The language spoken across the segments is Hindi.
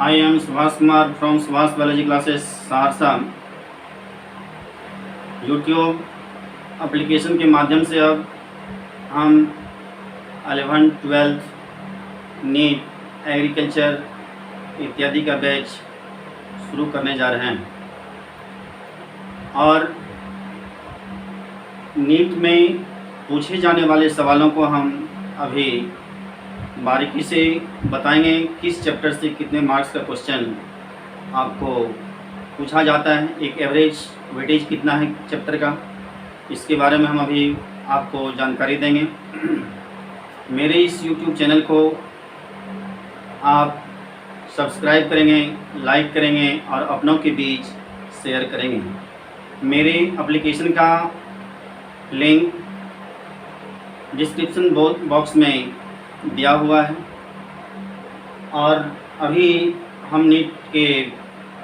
I am Subhas Kumar from Subhas Biology Classes Saharsa. YouTube application के माध्यम से अब हम 11th 12th नीट एग्रीकल्चर इत्यादि का बैच शुरू करने जा रहे हैं और नीट में पूछे जाने वाले सवालों को हम अभी बारीकी से बताएंगे। किस चैप्टर से कितने मार्क्स का क्वेश्चन आपको पूछा जाता है, एक एवरेज वेटेज कितना है चैप्टर का, इसके बारे में हम अभी आपको जानकारी देंगे। मेरे इस YouTube चैनल को आप सब्सक्राइब करेंगे, लाइक करेंगे और अपनों के बीच शेयर करेंगे। मेरे एप्लीकेशन का लिंक डिस्क्रिप्शन बॉक्स में दिया हुआ है और अभी हम नीट के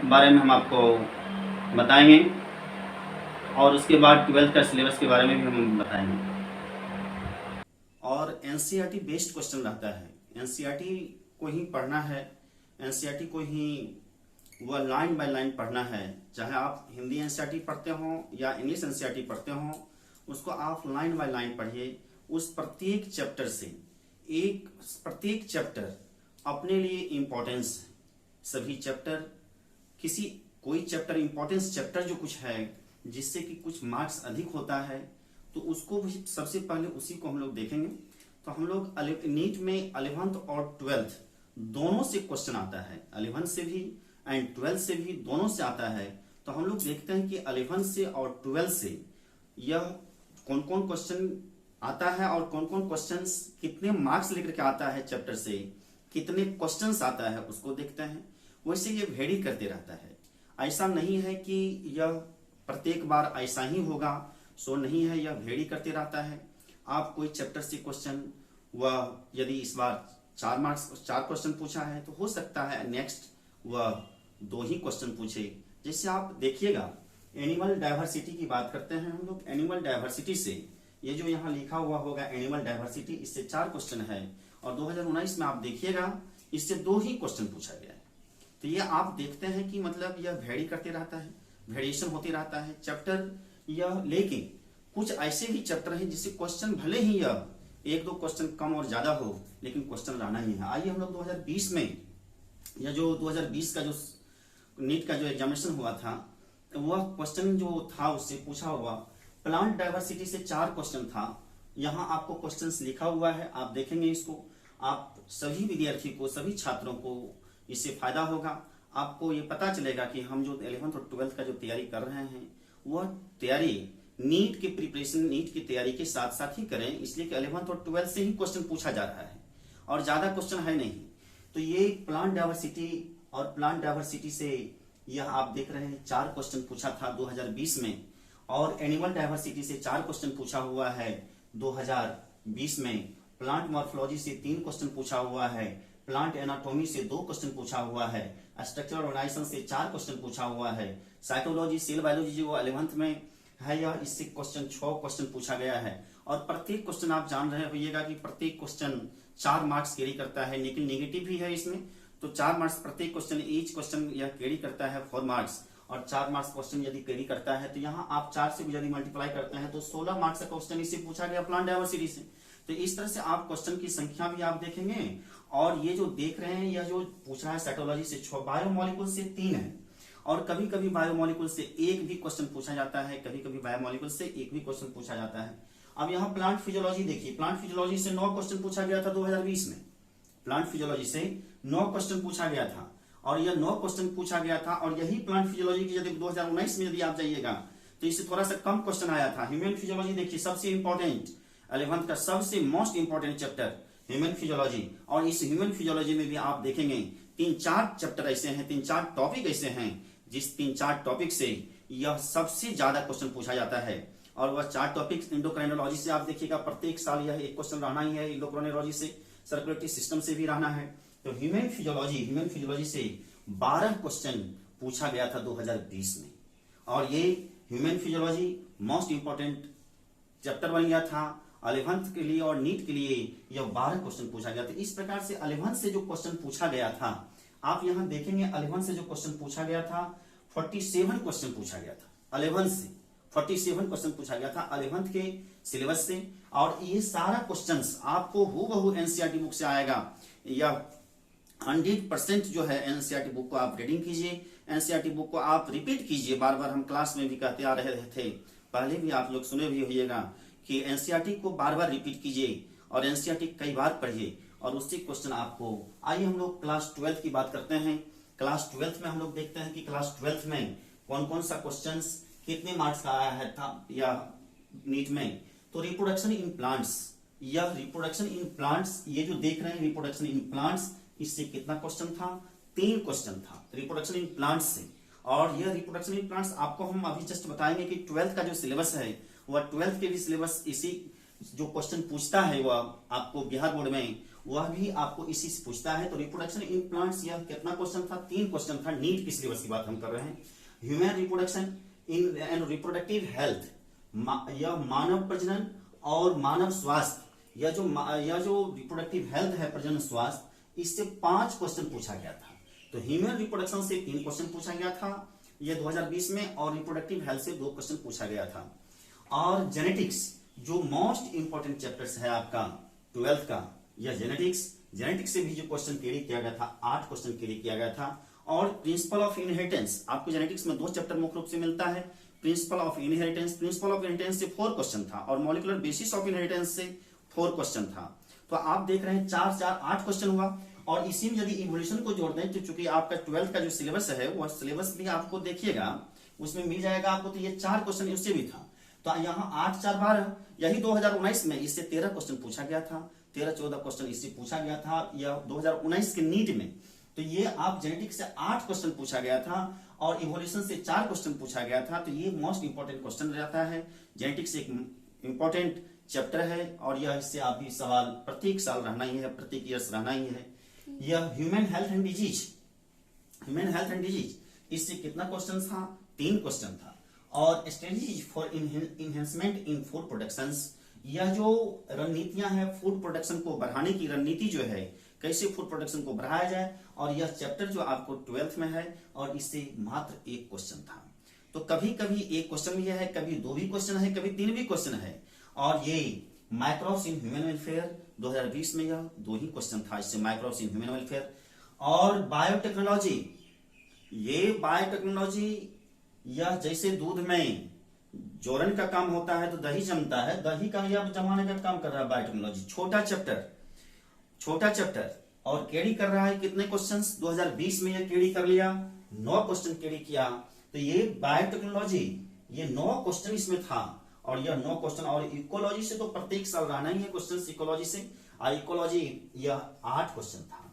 बारे में हम आपको बताएंगे और उसके बाद 12th का सिलेबस के बारे में भी हम बताएंगे। और एनसीईआरटी बेस्ड क्वेश्चन रहता है, एनसीईआरटी को ही पढ़ना है, एनसीईआरटी को ही वह लाइन बाय लाइन पढ़ना है। चाहे आप हिंदी एनसीईआरटी पढ़ते हो या इंग्लिश एनसीईआरटी पढ़ते हो, उसको आप लाइन बाय लाइन पढ़िए। उस प्रत्येक चैप्टर से प्रत्येक चैप्टर अपने लिए इम्पोर्टेंस है। सभी चैप्टर कोई चैप्टर इम्पोर्टेंस चैप्टर जो कुछ है जिससे कि कुछ मार्क्स अधिक होता है तो उसको भी सबसे पहले उसी को हम लोग देखेंगे। तो हम लोग नीट में 11th और 12th दोनों से क्वेश्चन आता है, 11th से भी एंड 12th से भी दोनों से आता है। तो हम लोग देखते हैं कि 11th से और 12th से यह कौन कौन क्वेश्चन आता है और कौन कौन क्वेश्चंस कितने मार्क्स लेकर के आता है, चैप्टर से कितने क्वेश्चंस आता है उसको देखते हैं। वैसे ये वेरी करते रहता है, ऐसा नहीं है कि यह प्रत्येक बार ऐसा ही होगा, सो नहीं है, यह वेरी करते रहता है। आप कोई चैप्टर से क्वेश्चन वह यदि इस बार 4 क्वेश्चन पूछा है तो हो सकता है नेक्स्ट वह 2 ही क्वेश्चन पूछे। जैसे आप देखिएगा एनिमल डाइवर्सिटी की बात करते हैं हम लोग, एनिमल डाइवर्सिटी से ये जो यहाँ लिखा हुआ होगा एनिमल डाइवर्सिटी, इससे 4 क्वेश्चन है और 2019 में आप देखिएगा इससे 2 ही क्वेश्चन पूछा गया है। तो ये आप देखते हैं कि मतलब यह वेरी करते रहता है, वेरिएशन होती रहता है चैप्टर यह। लेकिन कुछ ऐसे भी चैप्टर हैं जिससे क्वेश्चन भले ही यह 1-2 क्वेश्चन कम और ज्यादा हो लेकिन क्वेश्चन रहना ही है। आइए हम लोग 2020 में या जो 2020 का जो नीट का जो एग्जामिनेशन हुआ था वह क्वेश्चन जो था उससे पूछा हुआ प्लांट डाइवर्सिटी से 4 क्वेश्चन था। यहाँ आपको क्वेश्चंस लिखा हुआ है, आप देखेंगे इसको। आप सभी विद्यार्थी को, सभी छात्रों को इससे फायदा होगा। आपको ये पता चलेगा कि हम जो 11th और 12th का जो तैयारी कर रहे हैं वह तैयारी नीट के प्रिपरेशन, नीट की तैयारी के साथ साथ ही करें, इसलिए कि 11th और 12th से ही क्वेश्चन पूछा जा रहा है और ज्यादा क्वेश्चन है नहीं। तो ये प्लांट डाइवर्सिटी और प्लांट डाइवर्सिटी से यह आप देख रहे हैं 4 क्वेश्चन पूछा था 2020 में और एनिमल डाइवर्सिटी से 4 क्वेश्चन पूछा हुआ है 2020 में। प्लांट मॉर्फोलॉजी से 3 क्वेश्चन पूछा हुआ है, प्लांट एनाटॉमी से 2 क्वेश्चन पूछा हुआ है, स्ट्रक्चरल ऑर्गेनाइजेशन से 4 क्वेश्चन पूछा हुआ है, साइटोलॉजी सेल बायोलॉजी जो 11th में है यह इससे 6 क्वेश्चन पूछा गया है। और प्रत्येक क्वेश्चन आप जान रहे होइएगा कि प्रत्येक क्वेश्चन 4 मार्क्स कैरी करता है, लेकिन नेगेटिव भी है इसमें। तो 4 मार्क्स प्रत्येक क्वेश्चन, ईच क्वेश्चन यह कैरी करता है 4 मार्क्स और 4 मार्क्स क्वेश्चन यदि कैरी करता है तो यहाँ आप 4 से यदि मल्टीप्लाई करते हैं तो 16 मार्क्स का क्वेश्चन इससे पूछा गया प्लांट डाइवर्सिटी से। तो इस तरह से आप क्वेश्चन की संख्या भी आप देखेंगे। और ये जो देख रहे हैं यह जो पूछ रहा है साइटोलॉजी से 6, बायोमोलिकुल से 3 है और कभी कभी बायोमोलिकुल से 1 भी क्वेश्चन पूछा जाता है, कभी कभी बायोमोलिकुल से 1 भी क्वेश्चन पूछा जाता है। अब यहाँ प्लांट फिजियोलॉजी देखिए, प्लांट फिजियोलॉजी से 9 क्वेश्चन पूछा गया था 2020 में। प्लांट फिजियोलॉजी से 9 क्वेश्चन पूछा गया था और यह 9 क्वेश्चन पूछा गया था। और यही प्लांट फिजियोलॉजी की यदि 2019 में यदि आप जाइएगा तो इससे थोड़ा सा कम क्वेश्चन आया था। ह्यूमन फिजियोलॉजी देखिए, सबसे इंपॉर्टेंट 11th का सबसे most important chapter human physiology. और इस ह्यूमन फिजियोलॉजी में भी आप देखेंगे 3-4 चैप्टर ऐसे हैं, 3-4 टॉपिक ऐसे हैं जिस 3-4 टॉपिक से यह सबसे ज्यादा क्वेश्चन पूछा जाता है। और वह 4 टॉपिक एंडोक्राइनोलॉजी से आप देखिएगा प्रत्येक साल यह 1 क्वेश्चन रहना ही है, एंडोक्राइनोलॉजी से, सर्कुलेटरी सिस्टम से भी रहना है। तो ह्यूमन फिजियोलॉजी से 12 क्वेश्चन पूछा गया था 2020 में और ये human physiology most important chapter बन गया था 11th के लिए और नीट के लिए। यह 12 क्वेश्चन पूछा गया था। इस प्रकार से 11th से जो क्वेश्चन पूछा गया था आप यहां देखेंगे 11 से जो क्वेश्चन पूछा गया था 47 क्वेश्चन पूछा गया था 11 से 47 क्वेश्चन पूछा गया था 11th के सिलेबस से। और ये सारा क्वेश्चंस आपको हूबहू एनसीईआरटी बुक से आएगा, या 100% जो है एनसीईआरटी बुक को आप रीडिंग कीजिए, एनसीईआरटी बुक को आप रिपीट कीजिए। बार बार हम क्लास में भी कहते आ रहे थे, पहले भी आप लोग सुने भी होइएगा कि एनसीईआरटी को बार बार रिपीट कीजिए और एनसीईआरटी कई बार पढ़िए और उससे क्वेश्चन आपको। आइए हम लोग क्लास 12 की बात करते हैं। क्लास 12 में हम लोग देखते हैं कि क्लास 12 में कौन कौन सा क्वेश्चन कितने मार्क्स का आया है था या नीट में। तो रिप्रोडक्शन इन प्लांट्स, यह रिप्रोडक्शन इन प्लांट्स, ये जो देख रहे हैं रिप्रोडक्शन इन प्लांट्स, इससे कितना क्वेश्चन था? 3 क्वेश्चन था रिप्रोडक्शन इन प्लांट्स से। और यह रिप्रोडक्शन इन प्लांट्स आपको हम अभी जस्ट बताएंगे कि 12th का जो सिलेबस है वह 12th के भी सिलेबस इसी जो क्वेश्चन पूछता है वह आपको बिहार बोर्ड में, वह भी आपको इसी से पूछता है। तो रिप्रोडक्शन इन प्लांट्स यह कितना क्वेश्चन था? 3 क्वेश्चन था। नीट की सिलेबस की बात हम कर रहे हैं। Human reproduction in and reproductive health, यह मानव प्रजनन और मानव स्वास्थ्य, यह जो रिप्रोडक्टिव हेल्थ है, प्रजनन स्वास्थ्य, इससे 5 क्वेश्चन पूछा गया था। तो ह्यूमन रिप्रोडक्शन से 3 क्वेश्चन पूछा गया था यह 2020 में, और रिप्रोडक्टिव हेल्थ से 2 क्वेश्चन पूछा गया था। और जेनेटिक्स जो मोस्ट इंपोर्टेंट चैप्टर्स है आपका 12th का, यह जेनेटिक्स से भी जो क्वेश्चन कैरी किया गया था 8 क्वेश्चन कैरी किया गया था। और प्रिंसिपल ऑफ इनहेरिटेंस, आपको जेनेटिक्स में 2 चैप्टर मुख्य रूप से मिलता है। प्रिंसिपल ऑफ इनहेरिटेंस से 4 क्वेश्चन था और मॉलिक्यूलर बेसिस ऑफ इनहेरिटेंस से 4 क्वेश्चन था। तो आप देख रहे हैं 4 4 8 क्वेश्चन हुआ। और इसी में यदि इवोल्यूशन को जोड़ दें तो चूंकि आपका 12th का जो सिलेबस है वह सिलेबस भी आपको देखिएगा उसमें मिल जाएगा आपको। तो ये 4 क्वेश्चन उससे भी था। तो यहाँ 8 4 12, यही 2019 में इससे 13 क्वेश्चन पूछा गया था। 13-14 क्वेश्चन इससे पूछा गया था यह 2019 के नीट में। तो ये आप जेनेटिक्स से 8 क्वेश्चन पूछा गया था और इवोल्यूशन से 4 क्वेश्चन पूछा गया था। तो ये मोस्ट इंपोर्टेंट क्वेश्चन रहता है। जेनेटिक्स एक इंपॉर्टेंट चैप्टर है और यह इससे आप भी सवाल प्रत्येक साल रहना ही है, प्रत्येक ईयर्स रहना ही है। यह ह्यूमन हेल्थ एंड डिजीज, इससे कितना क्वेश्चन था? 3 क्वेश्चन था। और strategies for enhancement in food productions, यह जो रणनीतियां हैं फूड प्रोडक्शन को बढ़ाने की रणनीति जो है, कैसे फूड प्रोडक्शन को बढ़ाया जाए, और यह चैप्टर जो आपको 12th में है और इससे मात्र 1 क्वेश्चन था। तो कभी कभी 1 क्वेश्चन भी है, कभी 2 भी क्वेश्चन है, कभी 3 भी क्वेश्चन है। और ये माइक्रोब्स इन ह्यूमन वेलफेयर 2020 में यह 2 ही क्वेश्चन था, इससे माइक्रोब्स इन ह्यूमन वेलफेयर। और बायोटेक्नोलॉजी, ये बायोटेक्नोलॉजी, यह जैसे दूध में जोरन का काम होता है तो दही जमता है, दही का यह जमाने का काम कर रहा है बायोटेक्नोलॉजी। छोटा चैप्टर और कैरी कर रहा है कितने क्वेश्चंस? 2020 में यह कैरी कर लिया, 9 क्वेश्चन कैरी किया। तो ये बायोटेक्नोलॉजी, ये 9 क्वेश्चन इसमें था और यह 9 क्वेश्चन। और इकोलॉजी से तो प्रत्येक साल रहना ही है क्वेश्चन इकोलॉजी से, और इकोलॉजी यह 8 क्वेश्चन था।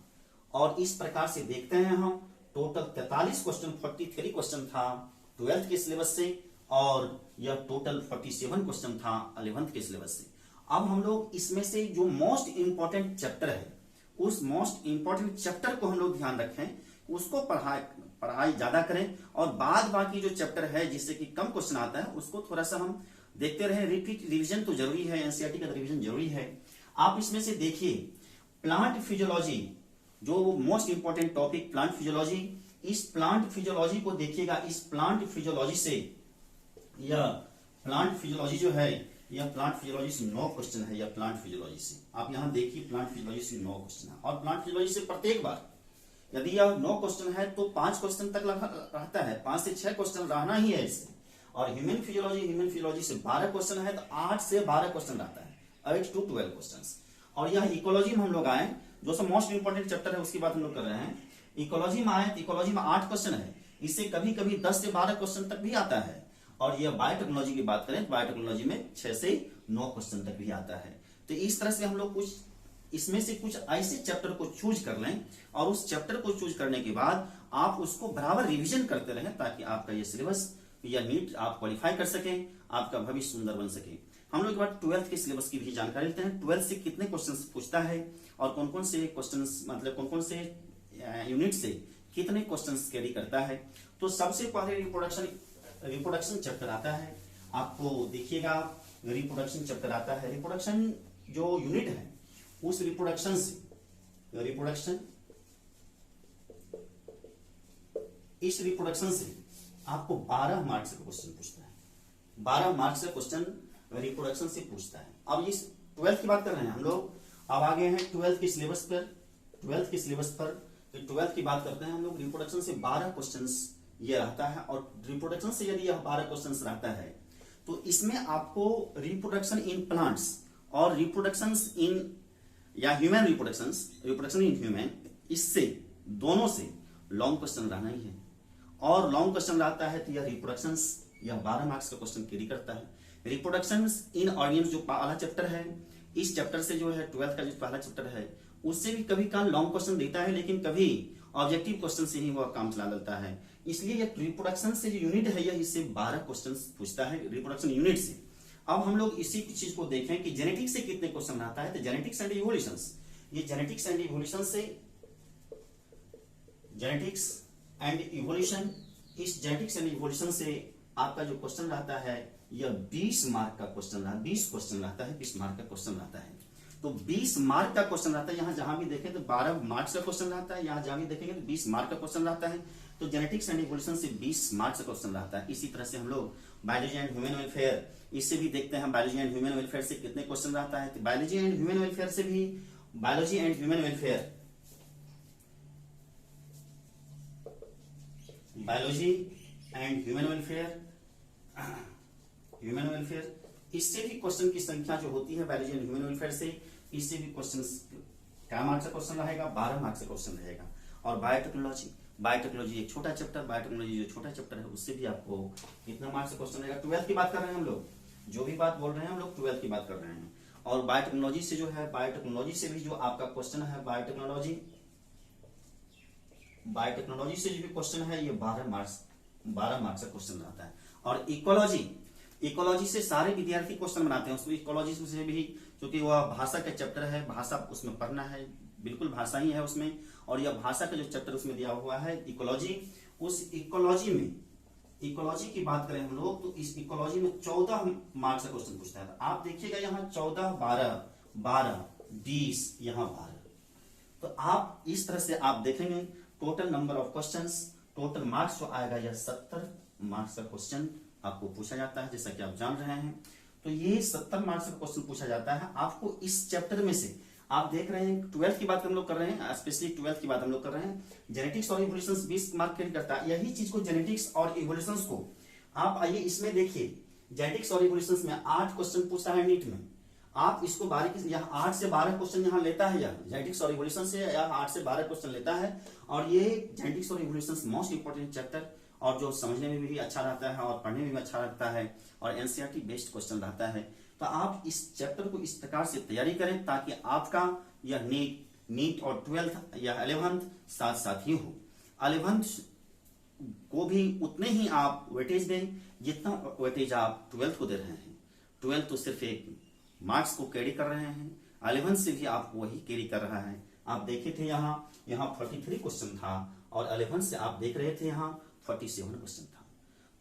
और इस प्रकार से देखते हैं हम टोटल 43 क्वेश्चन, 43 क्वेश्चन था 12th के सिलेबस से, और यह टोटल 47 क्वेश्चन था 11th के सिलेबस से। अब हम लोग इसमें से जो मोस्ट इंपोर्टेंट चैप्टर है, उस मोस्ट इंपोर्टेंट चैप्टर को हम लोग ध्यान रखें, उसको पढ़ाई ज्यादा करें, और बाद बाकी जो चैप्टर है जिससे कि कम क्वेश्चन आता है उसको थोड़ा सा हम देखते रहे। रिवीजन तो जरूरी है, एनसीईआरटी का रिवीजन जरूरी है। आप इसमें से देखिए प्लांट फिजियोलॉजी, जो most important topic plant physiology, इस प्लांट फिजियोलॉजी को देखिएगा। इस प्लांट फिजियोलॉजी से, यह प्लांट फिजियोलॉजी जो है, यह प्लांट फिजियोलॉजी से 9 क्वेश्चन है। यह प्लांट फिजियोलॉजी से आप यहां देखिए, प्लांट फिजियोलॉजी से 9 क्वेश्चन है। और प्लांट फिजियोलॉजी से प्रत्येक बार यदि यह 9 क्वेश्चन है तो 5 क्वेश्चन तक रहता है, 5 से 6 क्वेश्चन रहना ही है इससे। और ह्यूमन फिजियोलॉजी से 12 क्वेश्चन है तो 8 से 12 क्वेश्चन रहता है, 8 to 12 क्वेश्चन। और यह इकोलॉजी में हम लोग आए, जो सब मोस्ट इंपोर्टेंट चैप्टर है उसकी बात हम लोग कर रहे हैं। इकोलॉजी में आए तो इकोलॉजी में 8 क्वेश्चन है, इससे कभी कभी 10 से 12 क्वेश्चन तक भी आता है। और यह बायोटेक्नोलॉजी की बात करें तो बायोटेक्नोलॉजी में 6 से 9 क्वेश्चन तक भी आता है। तो इस तरह से हम लोग कुछ इसमें से कुछ ऐसे चैप्टर को चूज कर लें, और उस चैप्टर को चूज करने के बाद आप उसको बराबर रिवीजन करते रहें, ताकि आपका ये सिलेबस या नीट आप क्वालिफाई कर सकें, आपका भविष्य सुंदर बन सके। हम लोग एक बार 12th के सिलेबस की भी जानकारी लेते हैं। 12th से कितने क्वेश्चंस पूछता है और कौन कौन से क्वेश्चंस, मतलब कौन कौन से यूनिट से कितने क्वेश्चंस कैरी करता है। तो सबसे पहले रिप्रोडक्शन चैप्टर आता है। आपको देखिएगा रिप्रोडक्शन चैप्टर आता है। रिप्रोडक्शन जो यूनिट है उस रिप्रोडक्शन इस रिप्रोडक्शन से आपको 12 मार्क्स का क्वेश्चन पूछता है, 12 मार्क्स का क्वेश्चन रिप्रोडक्शन से पूछता है। अब इस 12th की बात कर रहे हैं हम लोग, अब आ गए हैं 12th के सिलेबस पर। 12th के सिलेबस पर 12th की बात करते हैं हम लोग। रिप्रोडक्शन से 12 क्वेश्चंस ये रहता है, और रिप्रोडक्शन से यदि यह 12 क्वेश्चंस रहता है तो इसमें आपको रिप्रोडक्शन इन प्लांट्स और रिप्रोडक्शंस इन या ह्यूमन रिप्रोडक्शन इन ह्यूमन, इससे दोनों से लॉन्ग क्वेश्चन रहना ही है। और लॉन्ग क्वेश्चन रहता है तो यह रिप्रोडक्शंस यह 12 मार्क्स का क्वेश्चन कैरी करता है। रिप्रोडक्शंस इन ऑर्गेन्स जो पहला चैप्टर है, इस चैप्टर से जो है 12th का जो पहला चैप्टर है उससे भी कभी कभी लॉन्ग क्वेश्चन देता है, लेकिन कभी ऑब्जेक्टिव क्वेश्चन से ही वह काम चला लेता है। इसलिए यह रिप्रोडक्शन से जो यूनिट है यह इससे 12 क्वेश्चन पूछता है, रिप्रोडक्शन यूनिट से। अब हम लोग इसी चीज को देखें कि जेनेटिक्स से कितने क्वेश्चन आता है। तो जेनेटिक्स एंड इवोल्यूशंस, ये जेनेटिक्स एंड इवोल्यूशन से, जेनेटिक्स एंड इवोल्यूशन, इस जेनेटिक्स एंड इवोल्यूशन से आपका जो क्वेश्चन रहता है यह 20 मार्क का क्वेश्चन रहता है, 20 क्वेश्चन रहता है, 20 मार्क का क्वेश्चन रहता है। तो 20 मार्क का क्वेश्चन रहता है। यहां जहां भी देखें तो 12 मार्क्स का क्वेश्चन रहता है, यहां जहां भी देखेंगे तो 20 मार्क का क्वेश्चन रहता है। तो जेनेटिक्स एंड इवोल्यूशन से 20 मार्क्स का क्वेश्चन रहता है। इसी तरह से हम लोग बायोलॉजी एंड ह्यूमन वेलफेयर, इससे भी देखते हैं बायोलॉजी एंड ह्यूमन वेलफेयर से कितने क्वेश्चन रहता है। तो बायोलॉजी एंड ह्यूमन वेलफेयर से भी, biology and human welfare, biology and human welfare, human welfare, इससे भी क्वेश्चन की संख्या जो होती है बायोलॉजी एंड ह्यूमन वेलफेयर से, इससे भी क्वेश्चन क्या मार्क्स का क्वेश्चन रहेगा, 12 मार्क्स का क्वेश्चन रहेगा। और बायोटेक्नोलॉजी, बायोटेक्नोलॉजी एक छोटा चैप्टर, बायोटेक्नोलॉजी जो छोटा चैप्टर है उससे भी आपको कितना मार्क्स का क्वेश्चन रहेगा। 12th की बात कर रहे हैं हम लोग, जो भी बात बोल रहे हैं हम लोग 12th की बात कर रहे हैं। और बायोटेक्नोलॉजी से जो है, बायोटेक्नोलॉजी से भी जो आपका क्वेश्चन है, बायोटेक्नोलॉजी से जो भी क्वेश्चन है ये 12 मार्क्स का क्वेश्चन रहता है। और इकोलॉजी, इकोलॉजी से सारे विद्यार्थी क्वेश्चन बनाते हैं। उसमें इकोलॉजी से भी, क्योंकि वह भाषा का चैप्टर है, भाषा उसमें पढ़ना है, बिल्कुल भाषा ही है उसमें। और यह भाषा का जो चैप्टर उसमें दिया हुआ है इकोलॉजी, उस इकोलॉजी में, इकोलॉजी की बात करें हम लोग तो इस इकोलॉजी में 14 मार्क्स का क्वेश्चन पूछता है। आप देखिएगा यहाँ 14, 12, 20, यहाँ 12। तो आप इस तरह से आप देखेंगे total number of questions, total marks जो आएगा यह 70 मार्क्स का क्वेश्चन आपको पूछा जाता है, जैसा कि आप जान रहे हैं। तो ये 70 मार्क्स का क्वेश्चन पूछा जाता है आपको इस चैप्टर में से। आप देख रहे हैं 12th की बात हम लोग कर रहे हैं, स्पेशली 12th की बात हम लोग कर रहे हैं। जेनेटिक्स और इवोल्यूशन 20 मार्क कैरी करता है। यही चीज को, जेनेटिक्स और इवोल्यूशन को आप आइए इसमें देखिए, जेनेटिक्स और इवोल्यूशन में 8 क्वेश्चन पूछता है नीट में। आप इसको बारीकी से, यहाँ 8 से 12 क्वेश्चन यहाँ लेता है, यह जेनेटिक्स और इवोल्यूशन से या 8 से 12 क्वेश्चन लेता है। और ये जेनेटिक्स और इवोल्यूशन मोस्ट इंपोर्टेंट चैप्टर, और जो समझने में भी अच्छा रहता है और पढ़ने में भी अच्छा लगता है, और एनसीईआरटी बेस्ड क्वेश्चन रहता है। तो आप इस चैप्टर को इस प्रकार से तैयारी करें ताकि आपका यह नीट और 12th या 11th साथ साथ ही हो। 11th को भी उतने ही आप वेटेज दें जितना वेटेज आप 12th को दे रहे हैं। 12th तो सिर्फ एक मार्क्स को कैरी कर रहे हैं, 11th से भी आपको वही कैरी कर रहा है। आप देखे थे यहाँ 43 क्वेश्चन था, और 11th से आप देख रहे थे यहाँ 47 क्वेश्चन था।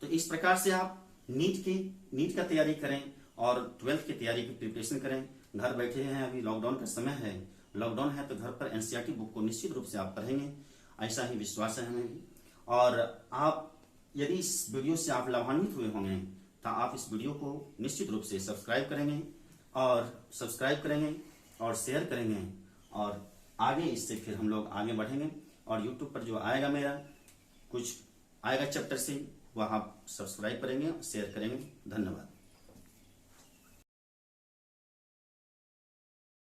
तो इस प्रकार से आप नीट का तैयारी करें और 12th की तैयारी की प्रिपरेशन करें। घर बैठे हैं, अभी लॉकडाउन का समय है, लॉकडाउन है तो घर पर एनसीईआरटी बुक को निश्चित रूप से आप पढ़ेंगे, ऐसा ही विश्वास है हमें भी। और आप यदि इस वीडियो से आप लाभान्वित हुए होंगे तो आप इस वीडियो को निश्चित रूप से सब्सक्राइब करेंगे और शेयर करेंगे, और आगे इससे फिर हम लोग आगे बढ़ेंगे। और यूट्यूब पर जो आएगा, मेरा कुछ आएगा चैप्टर से, वह आप सब्सक्राइब करेंगे, शेयर करेंगे। धन्यवाद।